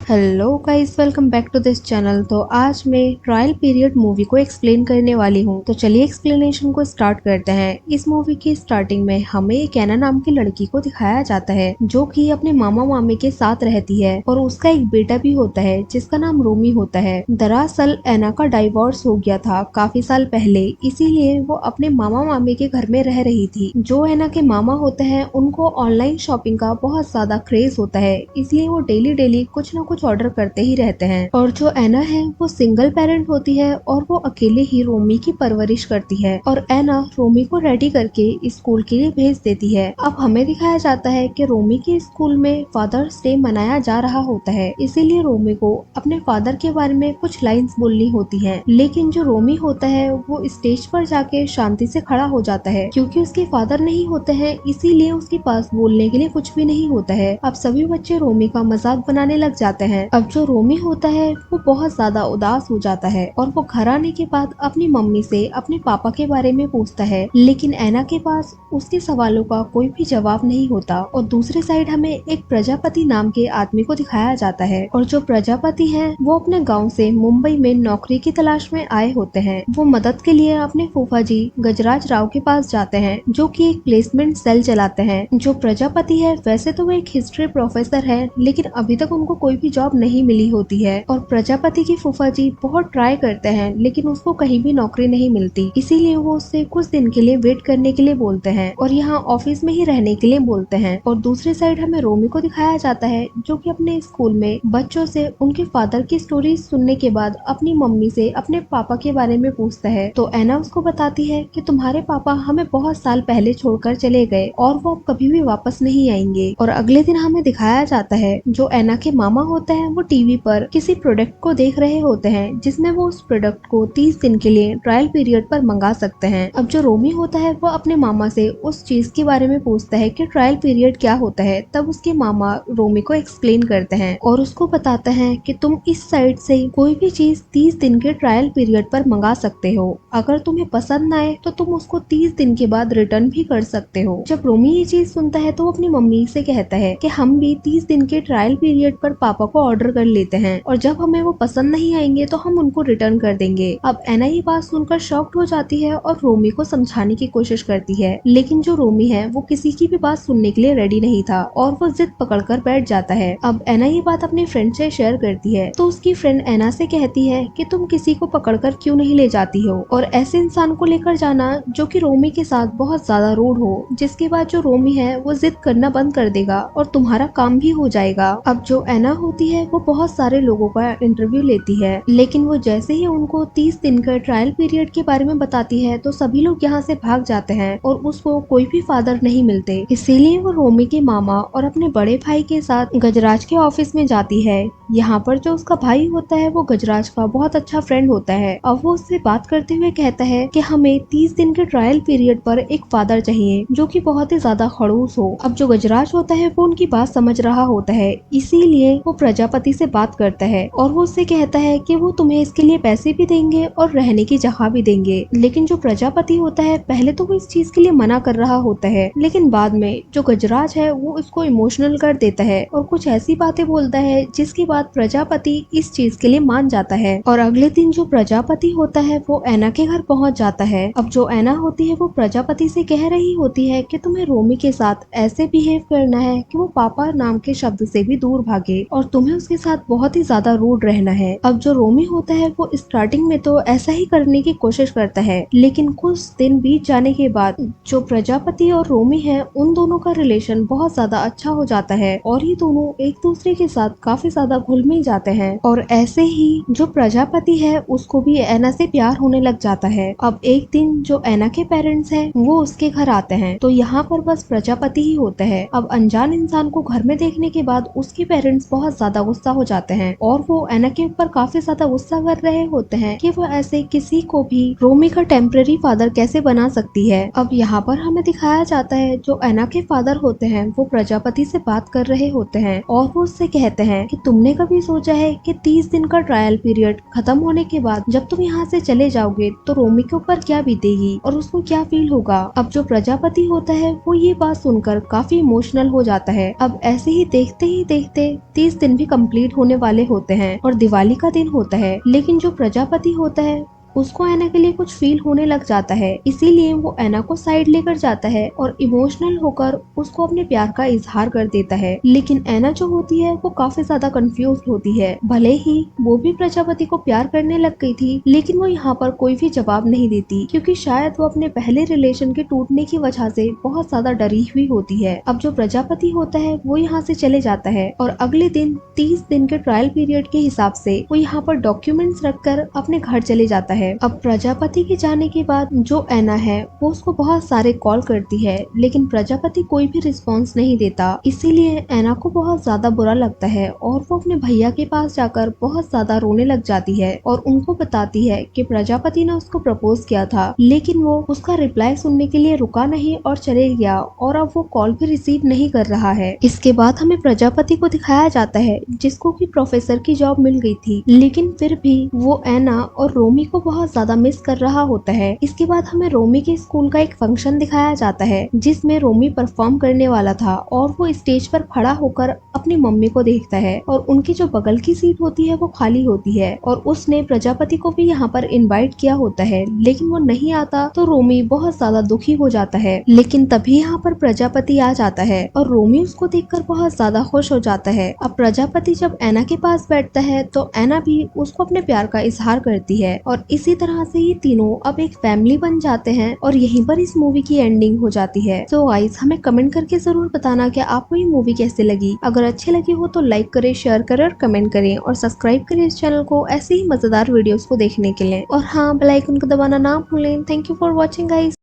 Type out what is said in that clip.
Hello guys, welcome back to this channel. तो आज मैं ट्रायल पीरियड मूवी को एक्सप्लेन करने वाली हूँ। तो चलिए एक्सप्लेनेशन को स्टार्ट करते हैं। इस मूवी की स्टार्टिंग में हमें एक एना नाम की लड़की को दिखाया जाता है जो कि अपने मामा मामी के साथ रहती है और उसका एक बेटा भी होता है जिसका नाम रोमी होता है। दरअसल एना का डाइवोर्स हो गया था काफी साल पहले, इसीलिए वो अपने मामा मामी के घर में रह रही थी। जो एना के मामा होते हैं उनको ऑनलाइन शॉपिंग का बहुत ज्यादा क्रेज होता है, इसलिए वो डेली डेली कुछ न कुछ ऑर्डर करते ही रहते हैं। और जो एना है वो सिंगल पेरेंट होती है और वो अकेले ही रोमी की परवरिश करती है और एना रोमी को रेडी करके स्कूल के लिए भेज देती है। अब हमें दिखाया जाता है कि रोमी के स्कूल में फादर्स डे मनाया जा रहा होता है, इसीलिए रोमी को अपने फादर के बारे में कुछ लाइंस बोलनी होती है। लेकिन जो रोमी होता है वो स्टेज पर जाके शांति से खड़ा हो जाता है क्योंकि उसके फादर नहीं होते हैं, इसीलिए उसके पास बोलने के लिए कुछ भी नहीं होता है। अब सभी बच्चे रोमी का मजाक बनाने लग जाते हैं। अब जो रोमी होता है वो बहुत ज्यादा उदास हो जाता है और वो घर आने के बाद अपनी मम्मी से अपने पापा के बारे में पूछता है, लेकिन एना के पास उसके सवालों का कोई भी जवाब नहीं होता। और दूसरे साइड हमें एक प्रजापति नाम के आदमी को दिखाया जाता है और जो प्रजापति है वो अपने गाँव से मुंबई में नौकरी की तलाश में आए होते हैं। वो मदद के लिए अपने फूफा जी गजराज राव के पास जाते हैं जो कि एक प्लेसमेंट सेल चलाते हैं। जो प्रजापति है वैसे तो वो एक हिस्ट्री प्रोफेसर है, लेकिन अभी तक उनको कोई भी जॉब नहीं मिली होती है और प्रजापति की फूफा जी बहुत ट्राई करते हैं लेकिन उसको कहीं भी नौकरी नहीं मिलती, इसीलिए वो उससे कुछ दिन के लिए वेट करने के लिए बोलते हैं और यहाँ ऑफिस में ही रहने के लिए बोलते हैं। और दूसरी साइड हमें रोमी को दिखाया जाता है जो कि अपने स्कूल में बच्चों से उनके फादर की स्टोरी सुनने के बाद अपनी मम्मी से अपने पापा के बारे में पूछता है। तो एना उसको बताती है कि तुम्हारे पापा हमें बहुत साल पहले छोड़कर चले गए और वो अब कभी भी वापस नहीं आएंगे। और अगले दिन हमें दिखाया जाता है जो एना के मामा होते हैं वो टीवी पर किसी प्रोडक्ट को देख रहे होते हैं जिसमें वो उस प्रोडक्ट को 30 दिन के लिए ट्रायल पीरियड पर मंगा सकते हैं। अब जो रोमी होता है वो अपने मामा से उस चीज के बारे में पूछता है कि ट्रायल पीरियड क्या होता है। तब उसके मामा रोमी को एक्सप्लेन करते हैं और उसको बताते हैं कि तुम इस साइट से कोई भी चीज 30 दिन के ट्रायल पीरियड पर मंगा सकते हो। अगर तुम्हें पसंद ना आए तो तुम उसको 30 दिन के बाद रिटर्न भी कर सकते हो। जब रोमी ये चीज सुनता है तो वो अपनी मम्मी से कहता है कि हम भी 30 दिन के ट्रायल पीरियड पर पापा को ऑर्डर कर लेते हैं और जब हमें वो पसंद नहीं आएंगे तो हम उनको रिटर्न कर देंगे। अब एना ये बात सुनकर शॉक्ड हो जाती है और रोमी को समझाने की कोशिश करती है, लेकिन जो रोमी है वो किसी की भी बात सुनने के लिए रेडी नहीं था और वो जिद पकड़कर बैठ जाता है। अब एना ये बात अपनी फ्रेंड से शेयर करती है तो उसकी फ्रेंड एना से कहती है कि तुम किसी को पकड़कर क्यों नहीं ले जाती हो और ऐसे इंसान को लेकर जाना जो कि रोमी के साथ बहुत ज्यादा रूड हो, जिसके बाद जो रोमी है वो जिद करना बंद कर देगा और तुम्हारा काम भी हो जाएगा। अब जो एना होती है वो बहुत सारे लोगों का इंटरव्यू लेती है, लेकिन वो जैसे ही उनको 30 दिन का ट्रायल पीरियड के बारे में बताती है तो सभी लोग यहाँ से भाग जाते हैं और उसको कोई भी फादर नहीं मिलते। इसीलिए वो रोमी के मामा और अपने बड़े भाई के साथ गजराज के ऑफिस में जाती है। यहाँ पर जो उसका भाई होता है वो गजराज का बहुत अच्छा फ्रेंड होता है। अब वो उससे बात करते हुए कहता है कि हमें 30 दिन के ट्रायल पीरियड पर एक फादर चाहिए जो कि बहुत ही ज्यादा खड़ूस हो। अब जो गजराज होता है वो उनकी बात समझ रहा होता है, इसीलिए वो प्रजापति से बात करता है और वो उससे कहता है कि वो तुम्हें इसके लिए पैसे भी देंगे और रहने की जगह भी देंगे। लेकिन जो प्रजापति होता है पहले तो वो इस चीज के लिए मना कर रहा होता है, लेकिन बाद में जो गजराज है वो इसको इमोशनल कर देता है और कुछ ऐसी बातें बोलता है जिसके बाद प्रजापति इस चीज के लिए मान जाता है। और अगले दिन जो प्रजापति होता है वो एना के घर पहुंच जाता है। अब जो एना होती है वो प्रजापति से कह रही होती है कि तुम्हें रोमी के साथ ऐसे बिहेव करना है कि वो पापा नाम के शब्द से भी दूर भागे और तुम्हें उसके साथ बहुत ही ज्यादा रूड रहना है। अब जो रोमी होता है वो स्टार्टिंग में तो ऐसा ही करने की कोशिश करता है, लेकिन कुछ दिन बीत जाने के बाद जो प्रजापति और रोमी है उन दोनों का रिलेशन बहुत ज्यादा अच्छा हो जाता है और ये दोनों एक दूसरे के साथ काफी ज्यादा घुल मिल जाते हैं। और ऐसे ही जो प्रजापति है उसको भी एना से प्यार होने लग जाता है। अब एक दिन जो एना के पेरेंट्स हैं वो उसके घर आते हैं तो यहाँ पर बस प्रजापति ही होता है। अब अनजान इंसान को घर में देखने के बाद उसके पेरेंट्स बहुत ज्यादा गुस्सा हो जाते हैं और वो एना के ऊपर काफी ज्यादा गुस्सा कर रहे होते हैं कि वो ऐसे किसी को भी रोमी का टेम्पररी फादर कैसे बना सकती है। अब यहाँ पर हमें दिखाया जाता है जो एना के फादर होते हैं वो प्रजापति से बात कर रहे होते हैं और वो उससे कहते हैं कि तुमने कभी सोचा है कि 30 दिन का ट्रायल पीरियड खत्म होने के बाद जब तुम यहाँ से चले जाओगे तो रोमी के ऊपर क्या बीतेगी और उसको क्या फील होगा। अब जो प्रजापति होता है वो ये बात सुनकर काफी इमोशनल हो जाता है। अब ऐसे ही देखते 30 दिन भी कंप्लीट होने वाले होते हैं और दिवाली का दिन होता है, लेकिन जो प्रजापति होता है उसको ऐना के लिए कुछ फील होने लग जाता है। इसीलिए वो ऐना को साइड लेकर जाता है और इमोशनल होकर उसको अपने प्यार का इजहार कर देता है। लेकिन ऐना जो होती है वो काफी ज्यादा कंफ्यूज होती है। भले ही वो भी प्रजापति को प्यार करने लग गई थी, लेकिन वो यहाँ पर कोई भी जवाब नहीं देती, क्योंकि शायद वो अपने पहले रिलेशन के टूटने की वजह से बहुत ज्यादा डरी हुई होती है। अब जो प्रजापति होता है वो यहाँ से चले जाता है और अगले दिन 30 दिन के ट्रायल पीरियड के हिसाब से वो यहाँ पर डॉक्यूमेंट्स रखकर अपने घर चले जाता है। अब प्रजापति के जाने के बाद जो ऐना है वो उसको बहुत सारे कॉल करती है, लेकिन प्रजापति कोई भी रिस्पॉन्स नहीं देता। इसीलिए ऐना को बहुत ज्यादा बुरा लगता है और वो अपने भैया के पास जाकर बहुत ज्यादा रोने लग जाती है और उनको बताती है कि प्रजापति ने उसको प्रपोज किया था, लेकिन वो उसका रिप्लाई सुनने के लिए रुका नहीं और चले गया और अब वो कॉल भी रिसीव नहीं कर रहा है। इसके बाद हमें प्रजापति को दिखाया जाता है जिसको कि प्रोफेसर की जॉब मिल गई थी, लेकिन फिर भी वो ऐना और रोमी को बहुत ज्यादा मिस कर रहा होता है। इसके बाद हमें रोमी के स्कूल का एक फंक्शन दिखाया जाता है जिसमें रोमी परफॉर्म करने वाला था और वो स्टेज पर खड़ा होकर अपनी मम्मी को देखता है और उनकी जो बगल की सीट होती है वो खाली होती है और उसने प्रजापति को भी यहाँ पर इनवाइट किया होता है, लेकिन वो नहीं आता तो रोमी बहुत ज्यादा दुखी हो जाता है। लेकिन तभी यहाँ पर प्रजापति आ जाता है और रोमी उसको देखकर बहुत ज्यादा खुश हो जाता है। अब प्रजापति जब ऐना के पास बैठता है तो ऐना भी उसको अपने प्यार का इजहार करती है और इसी तरह से ये तीनों अब एक फैमिली बन जाते हैं और यहीं पर इस मूवी की एंडिंग हो जाती है। तो गाइस हमें कमेंट करके जरूर बताना कि आपको ये मूवी कैसे लगी। अगर अच्छी लगी हो तो लाइक करें, शेयर करें और कमेंट करें और सब्सक्राइब करें इस चैनल को ऐसे ही मजेदार वीडियोस को देखने के लिए। और हाँ, बेल आइकन को दबाना ना भूलें। Thank you for watching guys.